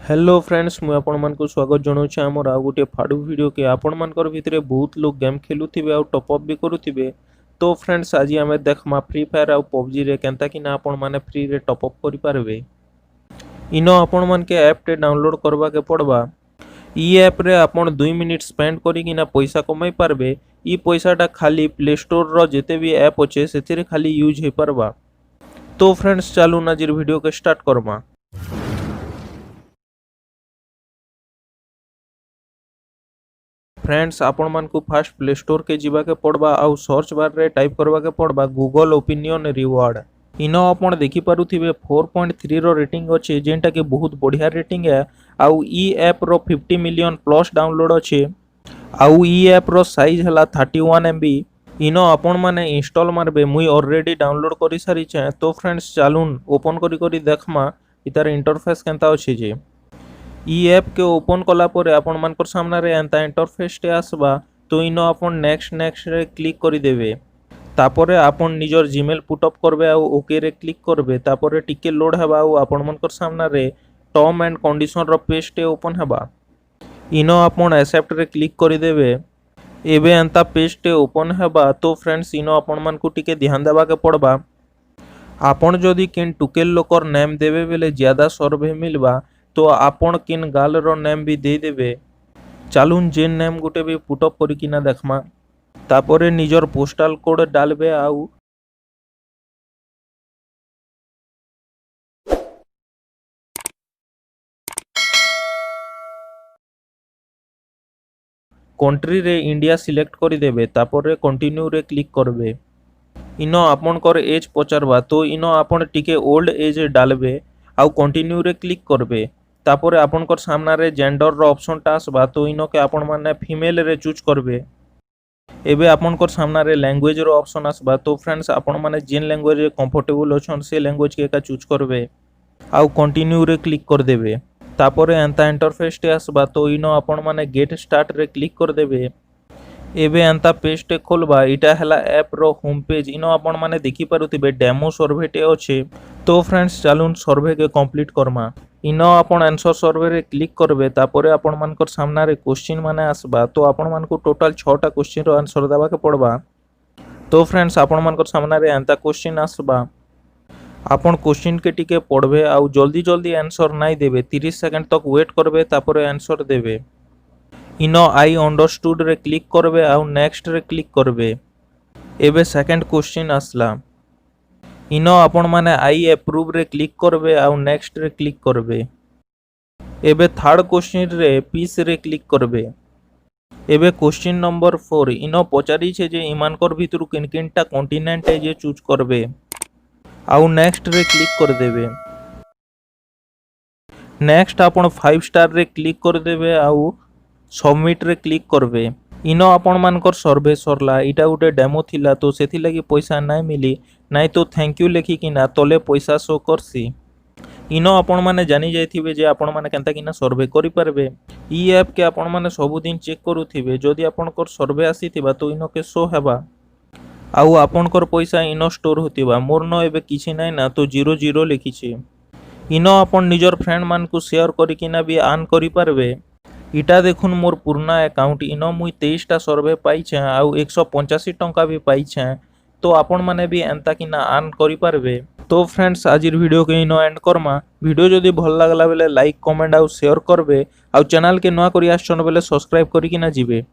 Hello friends मुझे आपण मानक स्वागत जनाऊँ आमर आउ गोटे फाड़ू वीडियो के आपण मानकर भितर बहुत लोग गेम खेलुथिबे आउ टॉप अप भी करुथिबे। तो फ्रेंड्स आज आम देखमा फ्री फायर आउ पबजी रे केनता कि ना आपण माने फ्री रे टॉप अप करि पारबे। इनो आपण मान के ऐप टे डाउनलोड करबा के पड़बा। ई ऐप रे आपण 2 मिनिट स्पेंड करी कि ना पैसा कमाई पारबे। ई पैसाटा खाली प्ले स्टोर रो जेते भी ऐप अच्छे से खाली यूज हो पारबा। तो फ्रेंड्स चालू नाजिर वीडियो के स्टार्ट करमा। फ्रेंड्स आपण मान को फास्ट प्ले स्टोर के जीवा के पड़बा आउ सर्च बार रे टाइप करबा के पड़बा गूगल ओपिनियन रिवार्ड। इनो आपण देखि पारुथिबे 4.3 रो रेटिंग अछि जेंटा के बहुत बढ़िया रेटिंग है। आउ ई ऐप रो 50 मिलियन प्लस डाउनलोड अछि। आउ ई ऐप रो साइज हला 31 MB। इनो आपण माने इंस्टॉल मारबे मुई ऑलरेडी डाउनलोड करि सारी छै। तो फ्रेंड्स चालून ओपन करी देखमा इतार इंटरफेस केनता अछि जे ई ऐप के ओपन कला परे आपण मानकर सामना रे एंता इंटरफेस टे आसबा। तो इनो आपण नेक्स्ट रे क्लिक करि देबे। तापरे आपण निजर जीमेल पुट अप करबे आ ओके रे क्लिक करबे। तापरे टिके लोड हेबा आ आपण मानकर सामना रे टर्म एंड कंडीशन रो पेज टे ओपन हेबा। इनो आपण एक्सेप्ट रे क्लिक करि देबे। एबे एंता पेज टे ओपन हेबा। तो फ्रेंड्स इनो आपण मान को टिके ध्यान देबा के पड़बा। आपण जदि किन टुकेल लोकर नेम देबे बेले ज्यादा सर्वे मिलबा। तो आपण किन गाल रो नेम भी दे देबे। चालून जेन नेम गुटे भी पुट अप करी किना देखमा। तापरे निजर पोस्टल कोड डालबे आउ कंट्री रे इंडिया सिलेक्ट करी देबे। तापरे कंटिन्यू रे क्लिक करबे। इनो आपण कर एज पचारबा। तो इनो आपण टिके ओल्ड एज डालबे आउ कंटिन्यू रे क्लिक करबे। तापरे आपण कर सामना रे जेंडर रो ऑप्शन टा आसबा। तो इनो के आपण माने फीमेल रे चूज करबे। एबे आपण कर सामना रे लैंग्वेज रो ऑप्शन आसबा। तो फ्रेंड्स आपण माने जेन लैंग्वेज रे कंफर्टेबल अछन से लैंग्वेज के का चूज करबे आउ कंटिन्यू रे क्लिक कर देबे। तापरे एंता इंटरफेस टे आसबा। तो इनो आपण माने गेट स्टार्ट रे क्लिक कर देबे। एबे एंता पेज टे खोलबा। इटा हला ऐप रो होम पेज। इनो आपण माने देखि पारुथिबे डेमो सर्वे टे अछि। तो फ्रेंड्स चालून सर्वे के कंप्लीट करमा। इनो आपण आंसर सर्वे रे क्लिक करबे। तापरे आपण मानकर सामना रे क्वेश्चन माने आसबा। तो आपण मानकु टोटल 6 टा क्वेश्चन रो आंसर देबा के पड़बा। तो फ्रेंड्स आपण मानकर सामना रे एंता क्वेश्चन आसबा। आपण क्वेश्चन के टिके पढ़बे आउ जल्दी आंसर नाइ देबे। 30 सेकंड तक वेट करबे तापरे आंसर देबे। इनो आई अंडरस्टूड रे क्लिक करबे आउ नेक्स्ट रे क्लिक करबे। एबे सेकंड क्वेश्चन आसला। इनो आपण माने आई अप्रूव रे क्लिक करबे आउ नेक्स्ट रे क्लिक करबे। एबे थर्ड क्वेश्चन रे पीस रे क्लिक करबे। एबे क्वेश्चन नंबर 4 इनो पचारी छे जे इमानकर भितरु किन किनटा कॉन्टिनेंट है जे चूज करबे आउ नेक्स्ट रे क्लिक कर देबे। नेक्स्ट आपण 5 स्टार रे क्लिक कर देबे आउ सबमिट रे क्लिक करबे। इनो आपण मानकर सर्वे सरला। इटा गुटे डेमो थिला। तो सेथि लगी पैसा नाइ मिली नाइ तो थैंक यू लेखि किना तले पैसा शो करसी। इनो आपण माने जानि जाइथिबे जे आपण माने केनता किना सर्वे करि पारबे। ई ऐप के आपण माने सब दिन चेक करूथिबे। जदि आपनकर सर्वे आसीथिबा तो इनो के शो हेबा आउ आपनकर पैसा इनो स्टोर होतिबा। मोर न एबे किछि नाइ ना तो 00 लिखिछि। इनो आपण निजर फ्रेंड मान को शेयर करि किना भी अर्न करि पारबे। इटा देखुन मोर पुराना अकाउंट। इनो मुई 23 टा सर्वे पाई छे आउ 185 टंका भी पाई छे। तो आपण माने भी एंता किना अर्न करि पारबे। तो फ्रेंड्स आजिर वीडियो के इनो एंड करमा। वीडियो जदि भल लागला बेले लाइक कमेंट आउ शेयर करबे आउ चैनल के नवा करि आछन बेले सब्सक्राइब करि किना जिबे।